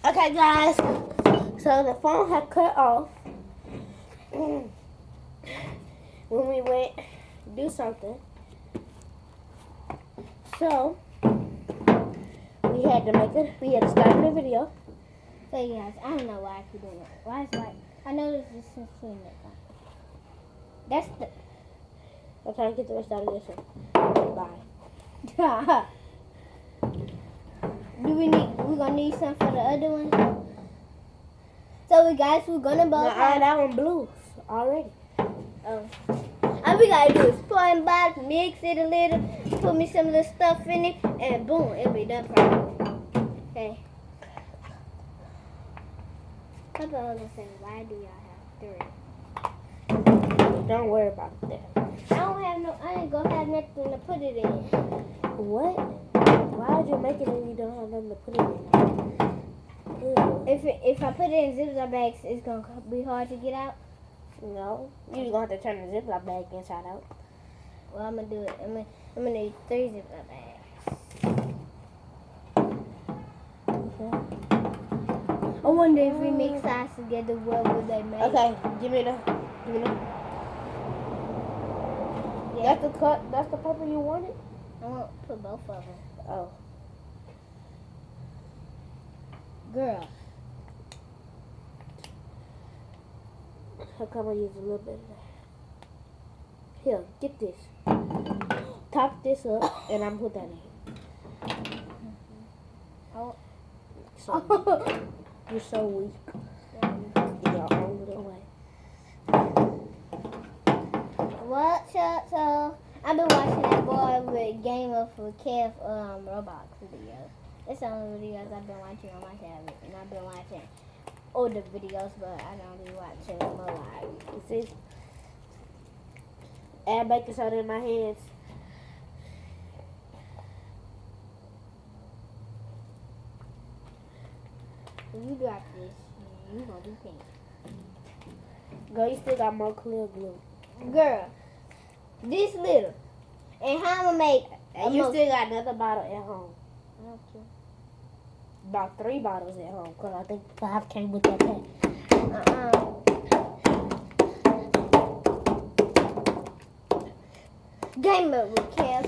Okay, guys. So the phone had cut off when we went to do something. So we had to start a new video. So guys, I don't know why I keep doing it. Why is like I noticed this since doing it. That's the. I'm trying to get the rest out of this one. Bye. We're gonna need some for the other one. So guys, we're gonna both have that one blue already. Oh. All we gotta do is pour in box, mix it a little, put me some little stuff in it, and boom, it'll be done perfect. Okay. Papa was gonna say, why do y'all have 3? Don't worry about that. I ain't gonna have nothing to put it in. What? Why would you make it when you don't have nothing to put it in? If I put it in Ziploc bags, it's gonna be hard to get out. No, you're just gonna have to turn the Ziploc bag inside out. Well, I'm gonna do it. I'm gonna need 3 Ziploc bags. Okay. I wonder if we mix sides together, what would they make? Okay, give me the. Yeah. That's the purple you wanted? I want to put both of them. Oh. Girl. How come I use a little bit of that? Here, get this. Top this up, and I'm put that in. Oh. You're so weak. In your own little way. So I've been watching that boy with Game of Kev Roblox videos. That's the only videos I've been watching on my tablet, and I've been watching older videos, but I don't be watching more live. You see? Add baking soda in my hands. When you drop this, you gonna be pink. Girl, you still got more clear glue. Girl, this little. And how I'ma make... And you still got another bottle at home. I don't care. About 3 bottles at home, because I think 5 came with that pack. Game of Kev.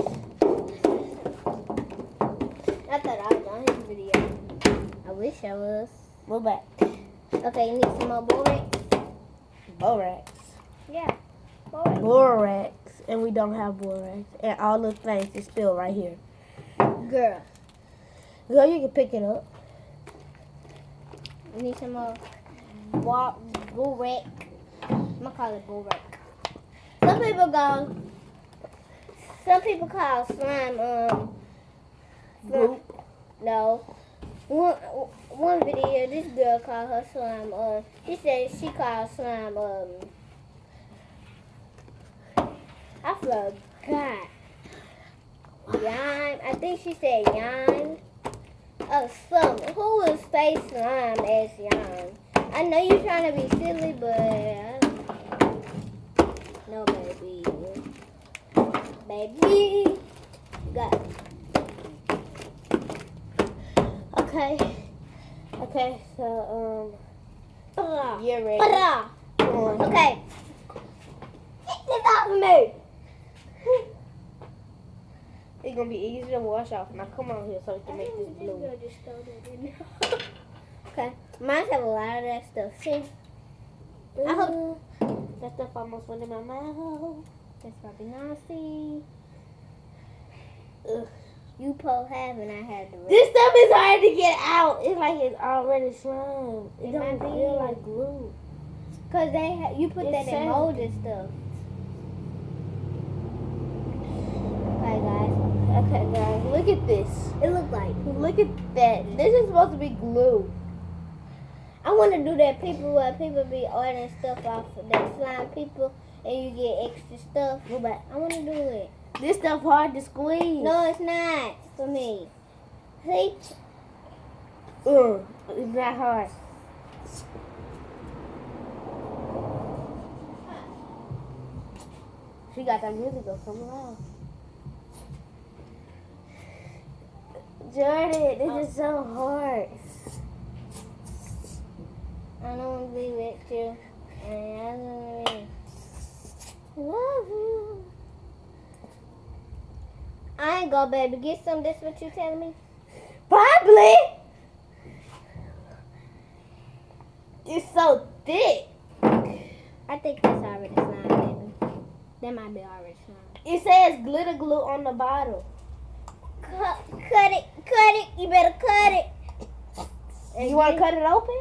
I thought I was on his video. I wish I was. We're back. Okay, you need some more Borax? Borax. Yeah, Borax. Borax. And we don't have borax. And all the things is still right here. Girl. Girl, you can pick it up. You need some more Borax. I'm gonna call it Borax. Some people call slime, Goop. No. One video, this girl called her slime, she said she called slime, I forgot. Yime. I think she said yime. Oh, something. Who will say slime as yime? I know you're trying to be silly, but no, baby. Baby. Got it. Okay, so, you're ready. Come on. Okay. Get this off of me. It's gonna be easy to wash off. Now come on here so we can make this blue. Okay. Mine have a lot of that stuff. See? I hope that stuff almost went in my mouth. That's probably nasty. Ugh. You pulled half and I had the rest. This stuff is hard to get out. It's like it's already slime. It don't might be. feel like glue. Cause you put that in molded stuff. Okay, guys, look at this. It look like. Look at that. This is supposed to be glue. I want to do that people where people be ordering stuff off of that slime people and you get extra stuff. But I want to do it. This stuff hard to squeeze. No, it's not for me. See? It's not hard. She got that music go somewhere else. Jordan, this is so hard. you. And Love you. I ain't go, baby. Get some. This what you telling me? Probably. It's so thick. I think that's already slime, baby. That might be already slime. It says glitter glue on the bottle. Cut it. You better cut it. You want to cut it open?